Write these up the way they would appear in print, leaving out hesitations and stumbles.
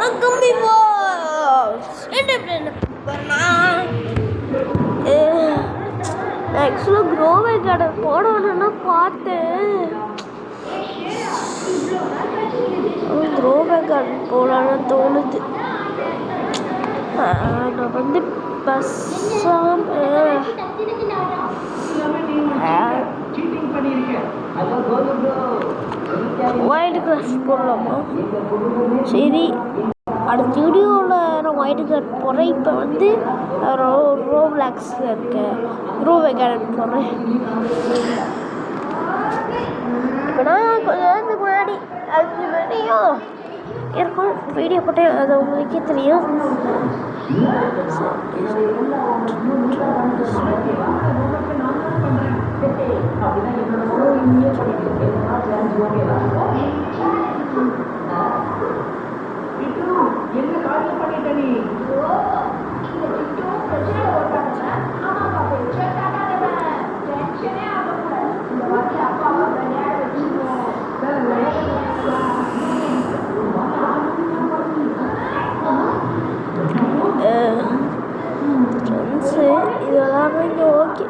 கம்மி என்ன ஆக்சுவலாக க்ரோவே கார்டன் போடணும்னா பார்த்தேன். க்ரோவே கார்டன் போடலான்னு தோணுது. நான் வந்து ஒயிட் கிளாஸ் போடலாமா? சரி, அடுத்த வீடியோவில் நான் ஒயிட் கிளாஸ் போடுறேன். இப்போ வந்து ரோப்ளாக்ஸில் இருக்கேன், க்ரோவே கார்டன் போடுறேன். இப்போ நான் கொஞ்ச நேரத்துக்கு முன்னாடி 5 மணியும் இருக்கும் வீடியோ போட்டேன், அது உங்களுக்கே தெரியும். என்ன காரியம் பண்ணிட்ட நீ? ஃப்ரெண்ட்ஸு இதெல்லாம் இங்கே ஓகே.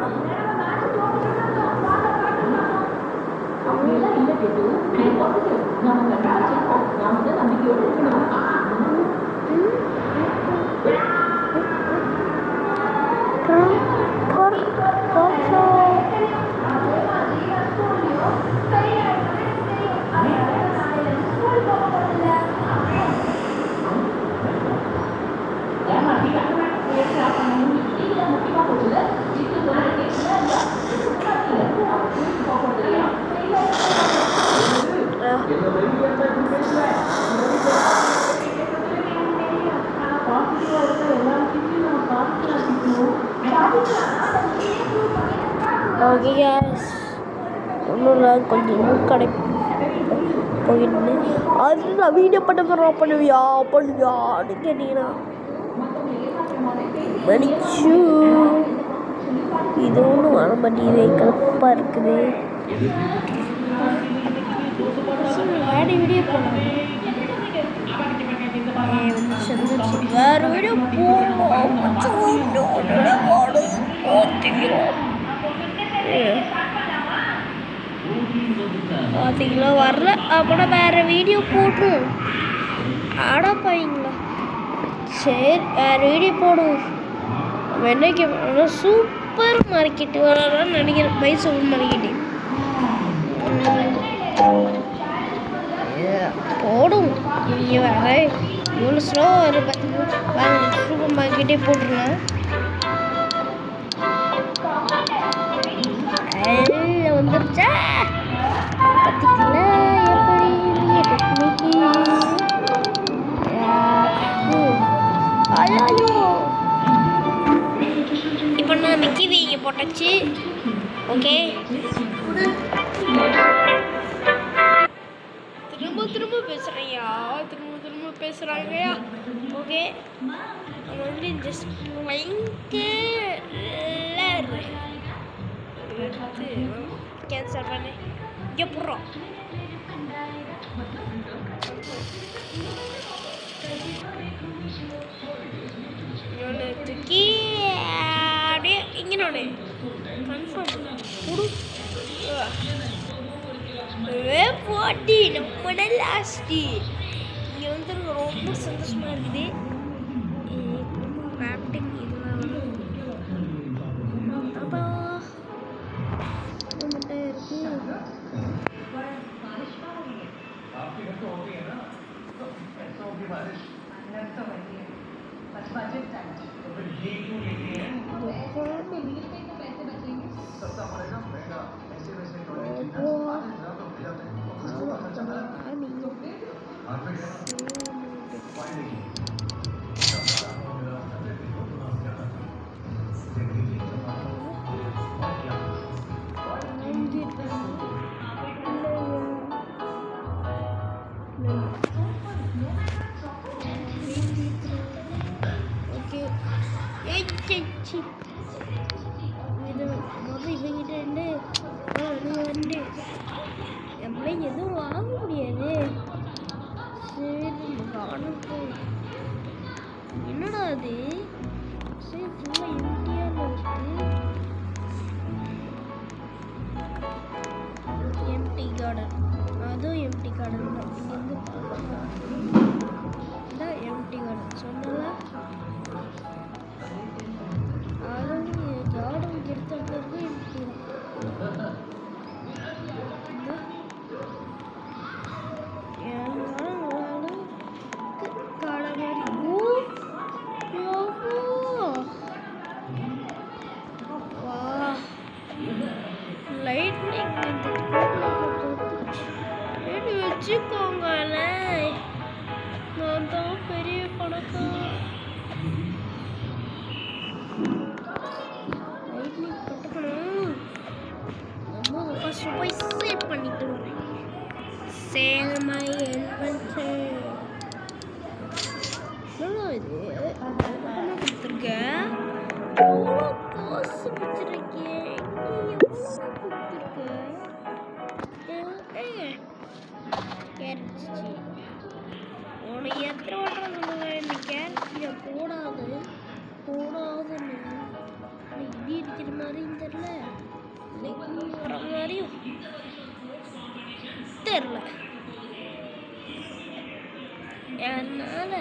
ஓகே கேஸ், ஒன்றும் கொஞ்சம் கடை போயிட்டு அது நான் வீடியோ பண்ணுவியான்னு கேட்டீங்கன்னா மன்னிச்சு. இது ஒன்றும் வர மாட்டேங்குது, கலப்பாக இருக்குது. வேறு வீடியோ போடலாம், வேறு வீடியோ போடலாம். பார்த்தீங்களா வரல அப்படின்னா வேறு வீடியோ போட்டுரும். ஆடாப்பாங்களா? சரி, வேறு வீடியோ போடுவோம். என்னைக்கு சூப்பர் மார்க்கெட்டு வரலான்னு நினைக்கிறேன், மைசூர் மார்க்கெட்டு போடும். நீங்கள் வேறு இவ்வளோ ஸ்லோ வரும் பார்த்தீங்கன்னா சூப்பர் மார்க்கெட்டே போட்டுருலாம். வந்துருச்சா பார்த்தீங்களா எப்படி இப்போ நான் மிக்கி வீங்க போட்டாச்சு. ஓகே, திரும்ப பேசுகிறேயா, திரும்ப பேசுகிறாங்கயா. ஓகே, நம்ம வந்து ஜஸ்ட் கேன்சல் பண்ணி இங்கே போடுறோம். தூக்கி அப்படியே இங்கே நோடு கன்ஃபார்ம் கொடு போட்டி நம்மட லாஸ்ட்டு. இங்கே வந்து ரொம்ப சந்தோஷமாக இருக்குது. கிராஃப்டிங் இதெல்லாம் இது இவங்கிட்ட இருந்து வந்து நம்மளே எதுவும் வாங்க முடியாது. சரி, காணும் அது சரி ஃபுல்லாக எம்டியாக இருக்குது. எம்டி கார்டன், அதுவும் எம்டி கார்டன் தான். இங்கேருந்து பார்க்கலாம் இதான் எம்டி கார்டன் சொன்னல. அதுவும் கார்டன் எடுத்த பிறகு எம்டி தான். லைட்னிங் வச்சுக்கோங்கள, நான் தான் பெரிய பணக்கார. லைட்னிங் போட்டுக்கணும். நம்ம ஃபர்ஸ்ட் போய் சேவ் பண்ணிட்டு வரேன். Save my inventory. இது கொடுத்துருக்கேன். எவ்வளோ காசு வச்சிருக்கேன். உனக்கு எத்தனை வாட்டம் சொல்லுவேன் இந்த கேரட்டியை போடாது போடாதுன்னு. இப்படி இருக்கிற மாதிரியும் தெரில, வர மாதிரியும் தெரில. அதனால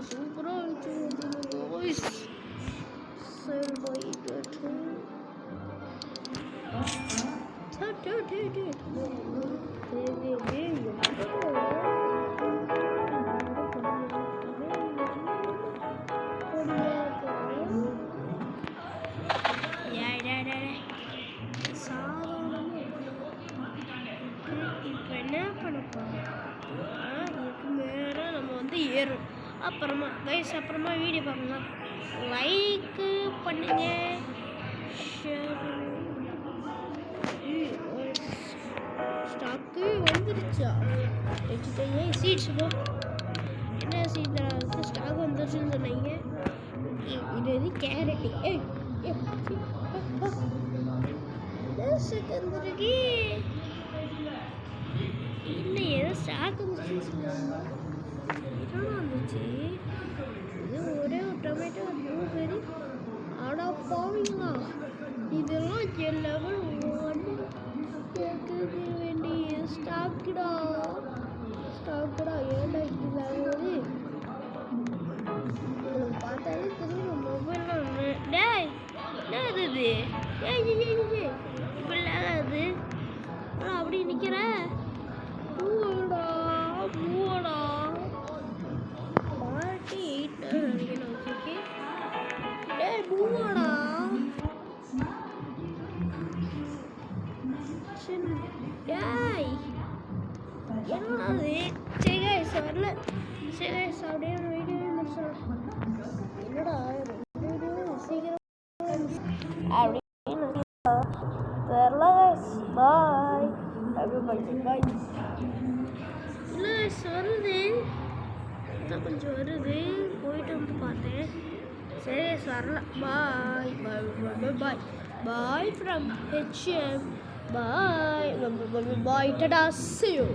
சூப்பராக இருந்துச்சு. இப்போ என்ன பண்ணப்போம், இதுக்கு மேலே நம்ம வந்து ஏறும். அப்புறமா கைஸ் அப்புறமா வீடியோ பார்க்கலாம். லைக்கு பண்ணுங்க, ஷேர் ஸ்டாக்கு வந்துருச்சா? ஏன் சீட்ஸ் போ, என்ன சீட் ஸ்டாக் வந்துருச்சுன்னு சொன்னீங்க. இது எது கேரட்டு? வந்துருக்கு இல்லை, ஏதோ ஸ்டாக் வந்துருச்சு. வந்துச்சு இது ஒரே ஒரு டொமேட்டோ, ஒரு ப்ளூபெரி. ஆடா பாவீங்களா, இதெல்லாம் என் லெவல் 1 கேட்க வேண்டிய ஸ்டாக்குடா. ஏன்டா இப்படி ஆகுது? உங்களுக்கு பார்த்தாலே தெரியும் மொபைலில். டேய் என்ன இது? இப்படி ஆகாது. அப்படி நிற்கிற பூவடா என்னது? சரி கைஸ் வரல. சரி கைஸ் அப்படியே வீடியோ முடிச்சிடலாம். என்னடா சீக்கிரம் அப்படின்னு தெரில கைஸ். பாய் பாய். இல்லை கைஸ் வருது, இன்னும் கொஞ்சம் வருது. போயிட்டு வந்து பார்த்தேன். சரி கைஸ் வரல. Bye from HM. Bye bye Tata see you